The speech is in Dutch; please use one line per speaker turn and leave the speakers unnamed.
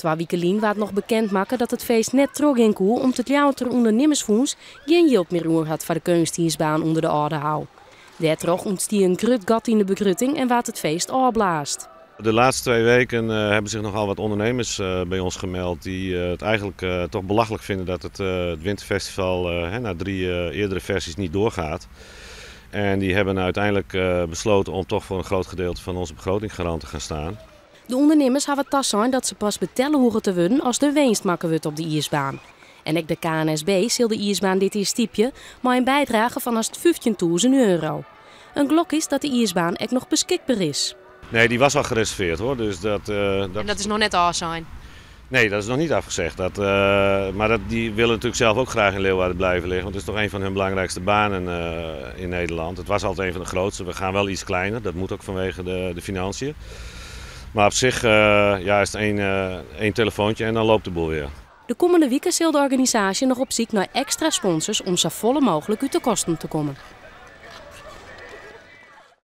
2 weken geleden werd nog bekend maken dat het feest net terug in koe omdat het Ljouwerter ondernemersfonds geen geld meer over had voor de kunstdienstbaan onder de oude hou. Daardoor ontstie een groot gat in de begrutting en werd het feest afblaast.
De laatste 2 weken hebben zich nogal wat ondernemers bij ons gemeld die het eigenlijk toch belachelijk vinden dat het winterfestival na 3 eerdere versies niet doorgaat. En die hebben uiteindelijk besloten om toch voor een groot gedeelte van onze begroting garant te gaan staan.
De ondernemers hebben tas zijn dat ze pas betellen horen te worden als de winst maken wordt op de ijsbaan. En ook de KNSB zal de ijsbaan dit jaar stiepje, maar een bijdrage van als €15.000. Een glok is dat de ijsbaan ook nog beschikbaar is.
Nee, die was al gereserveerd hoor. Dus
En dat is nog net af zijn?
Nee, dat is nog niet afgezegd. Maar die willen natuurlijk zelf ook graag in Leeuwarden blijven liggen. Want het is toch een van hun belangrijkste banen in Nederland. Het was altijd een van de grootste. We gaan wel iets kleiner. Dat moet ook vanwege de financiën. Maar op zich is het één telefoontje en dan loopt de boel weer.
De komende weken zal de organisatie nog op zoek naar extra sponsors om zo volle mogelijk uit de kosten te komen.